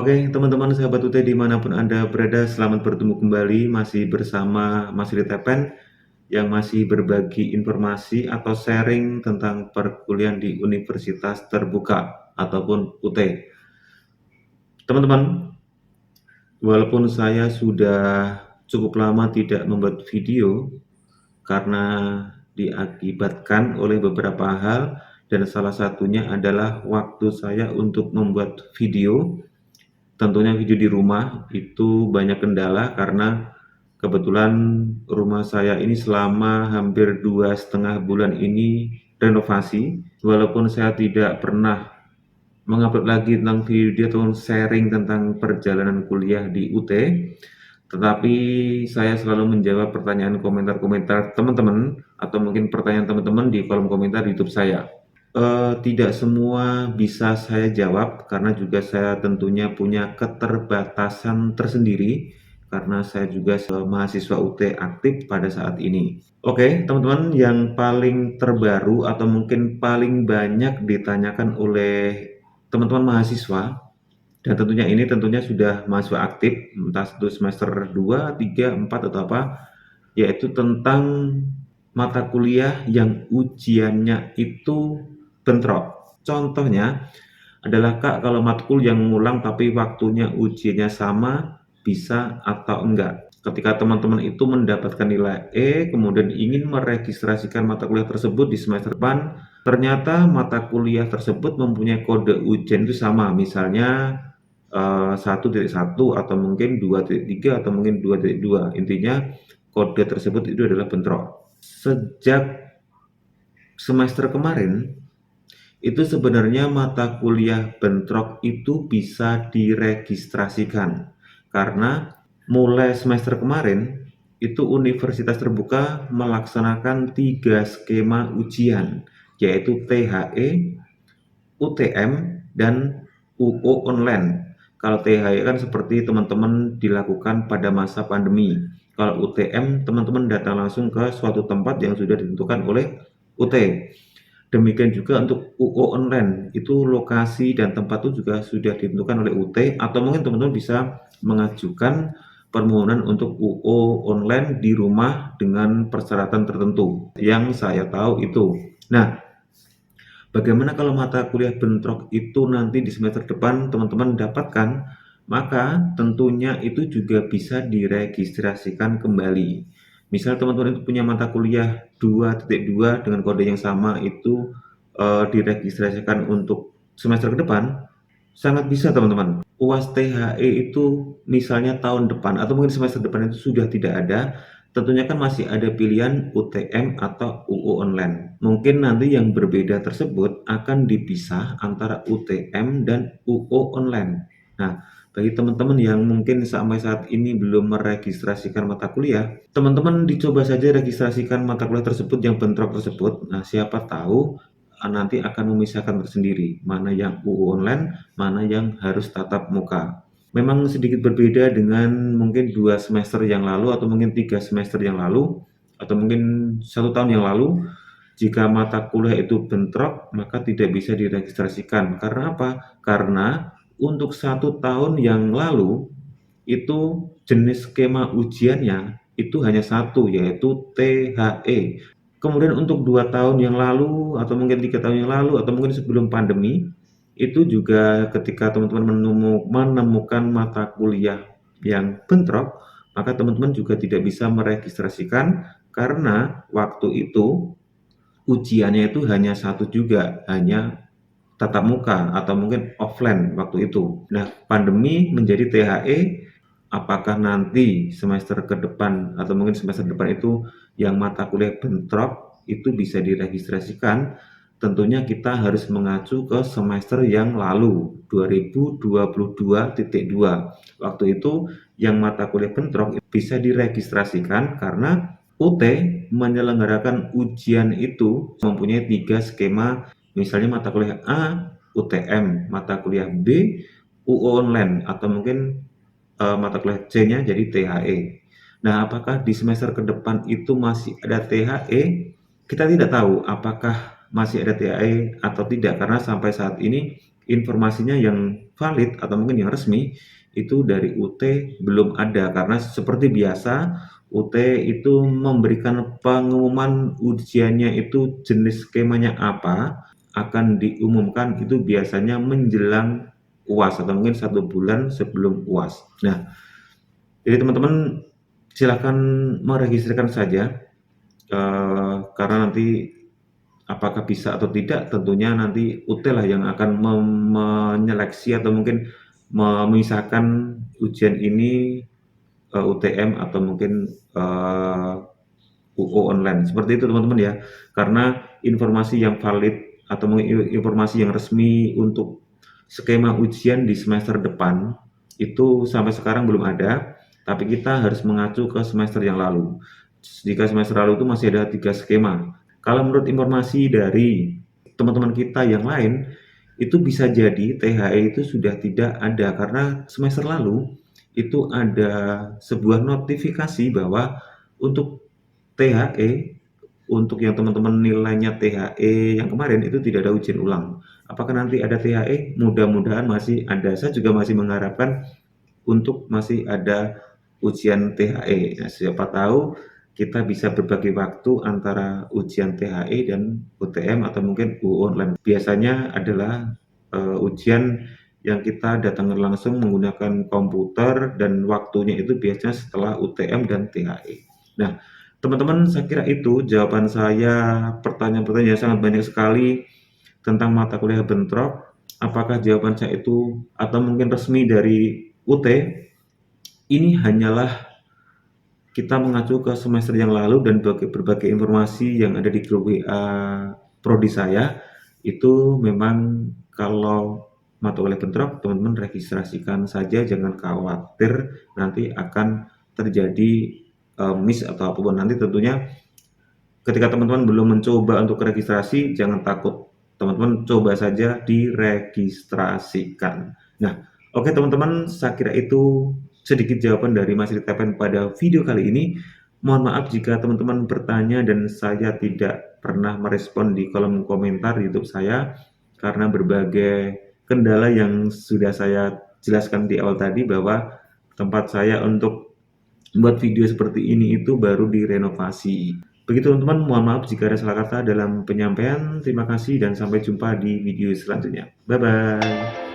Oke, teman-teman sahabat UT dimanapun Anda berada, selamat bertemu kembali masih bersama Mas Ri Tepen yang masih berbagi informasi atau sharing tentang perkuliahan di Universitas Terbuka ataupun UT. Teman-teman, walaupun saya sudah cukup lama tidak membuat video karena diakibatkan oleh beberapa hal dan salah satunya adalah waktu saya untuk membuat video. Tentunya video di rumah itu banyak kendala karena kebetulan rumah saya ini selama hampir 2,5 bulan ini renovasi. Walaupun saya tidak pernah mengupload lagi tentang video atau sharing tentang perjalanan kuliah di UT, tetapi saya selalu menjawab pertanyaan komentar-komentar teman-teman atau mungkin pertanyaan teman-teman di kolom komentar YouTube saya. Tidak semua bisa saya jawab karena juga saya tentunya punya keterbatasan tersendiri karena saya juga mahasiswa UT aktif pada saat ini. Oke, teman-teman, yang paling terbaru atau mungkin paling banyak ditanyakan oleh teman-teman mahasiswa dan tentunya sudah mahasiswa aktif entah itu semester 2, 3, 4 atau apa, yaitu tentang mata kuliah yang ujiannya itu bentrok. Contohnya adalah Kak, kalau matkul yang ngulang tapi waktunya ujiannya sama, bisa atau enggak? Ketika teman-teman itu mendapatkan nilai E, kemudian ingin meregistrasikan mata kuliah tersebut di semester depan, ternyata mata kuliah tersebut mempunyai kode ujian itu sama, misalnya 1.1 atau mungkin 2.3 atau mungkin 2.2. Intinya kode tersebut itu adalah bentrok. Sejak semester kemarin, itu sebenarnya mata kuliah bentrok itu bisa diregistrasikan. Karena mulai semester kemarin, itu Universitas Terbuka melaksanakan 3 skema ujian, yaitu THE, UTM, dan UO online. Kalau THE kan seperti teman-teman dilakukan pada masa pandemi. Kalau UTM, teman-teman datang langsung ke suatu tempat yang sudah ditentukan oleh UT. Demikian juga untuk UO online, itu lokasi dan tempat itu juga sudah ditentukan oleh UT, atau mungkin teman-teman bisa mengajukan permohonan untuk UO online di rumah dengan persyaratan tertentu yang saya tahu itu. Nah, bagaimana kalau mata kuliah bentrok itu nanti di semester depan teman-teman dapatkan? Maka tentunya itu juga bisa diregistrasikan kembali. Misal teman-teman itu punya mata kuliah 2.2 dengan kode yang sama itu diregistrasikan untuk semester ke depan, sangat bisa teman-teman. UAS THE itu misalnya tahun depan atau mungkin semester depan itu sudah tidak ada, tentunya kan masih ada pilihan UTM atau UO online. Mungkin nanti yang berbeda tersebut akan dipisah antara UTM dan UO online. Nah, bagi teman-teman yang mungkin sampai saat ini belum meregistrasikan mata kuliah, teman-teman dicoba saja registrasikan mata kuliah tersebut yang bentrok tersebut. Nah, siapa tahu nanti akan memisahkan tersendiri, mana yang UU online, mana yang harus tatap muka. Memang sedikit berbeda dengan mungkin 2 semester yang lalu atau mungkin 3 semester yang lalu atau mungkin 1 tahun yang lalu. Jika mata kuliah itu bentrok, maka tidak bisa diregistrasikan. Karena apa? Karena untuk 1 tahun yang lalu itu jenis skema ujiannya itu hanya satu, yaitu THE. Kemudian untuk 2 tahun yang lalu atau mungkin 3 tahun yang lalu atau mungkin sebelum pandemi, itu juga ketika teman-teman menemukan mata kuliah yang bentrok, maka teman-teman juga tidak bisa meregistrasikan karena waktu itu ujiannya itu hanya satu juga, hanya tatap muka atau mungkin offline waktu itu. Nah, pandemi menjadi THE, apakah nanti semester ke depan atau mungkin semester depan itu yang mata kuliah bentrok itu bisa diregistrasikan? Tentunya kita harus mengacu ke semester yang lalu, 2022.2. Waktu itu yang mata kuliah bentrok bisa diregistrasikan karena UT menyelenggarakan ujian itu mempunyai 3 skema, misalnya mata kuliah A, UTM, mata kuliah B, UO online, atau mungkin mata kuliah C-nya jadi THE. Nah, apakah di semester ke depan itu masih ada THE? Kita tidak tahu apakah masih ada THE atau tidak, karena sampai saat ini informasinya yang valid atau mungkin yang resmi itu dari UT belum ada, karena seperti biasa UT itu memberikan pengumuman ujiannya itu jenis skemanya apa akan diumumkan itu biasanya menjelang UAS atau mungkin 1 bulan sebelum UAS. Nah, jadi teman-teman silakan meregistrkan saja, karena nanti apakah bisa atau tidak tentunya nanti UT lah yang akan menyeleksi atau mungkin memisahkan ujian ini UTM atau mungkin UO online. Seperti itu teman-teman ya. Karena informasi yang valid atau mungkin informasi yang resmi untuk skema ujian di semester depan itu sampai sekarang belum ada, tapi kita harus mengacu ke semester yang lalu. Jika semester lalu itu masih ada 3 skema. Kalau menurut informasi dari teman-teman kita yang lain, itu bisa jadi THE itu sudah tidak ada karena semester lalu itu ada sebuah notifikasi bahwa untuk THE, untuk yang teman-teman nilainya THE yang kemarin itu tidak ada ujian ulang. Apakah nanti ada THE? Mudah-mudahan masih ada. Saya juga masih mengharapkan untuk masih ada ujian THE. Nah, siapa tahu kita bisa berbagi waktu antara ujian THE dan UTM atau mungkin UU online. Biasanya adalah ujian yang kita datangkan langsung menggunakan komputer dan waktunya itu biasanya setelah UTM dan THE. Nah, teman-teman, saya kira itu jawaban saya. Pertanyaan-pertanyaan yang sangat banyak sekali tentang mata kuliah bentrok. Apakah jawaban saya itu atau mungkin resmi dari UT? Ini hanyalah kita mengacu ke semester yang lalu dan berbagai informasi yang ada di grup WA prodi saya. Itu memang kalau mata kuliah bentrok, teman-teman registrasikan saja, jangan khawatir nanti akan terjadi miss atau apapun. Nanti tentunya ketika teman-teman belum mencoba untuk registrasi, jangan takut. Teman-teman coba saja diregistrasikan. Nah, oke teman-teman, saya kira itu sedikit jawaban dari Mas Ritapen pada video kali ini. Mohon maaf jika teman-teman bertanya dan saya tidak pernah merespon di kolom komentar YouTube saya karena berbagai kendala yang sudah saya jelaskan di awal tadi, bahwa tempat saya untuk membuat video seperti ini itu baru direnovasi. Begitu teman-teman, mohon maaf jika ada salah kata dalam penyampaian. Terima kasih dan sampai jumpa di video selanjutnya. Bye-bye.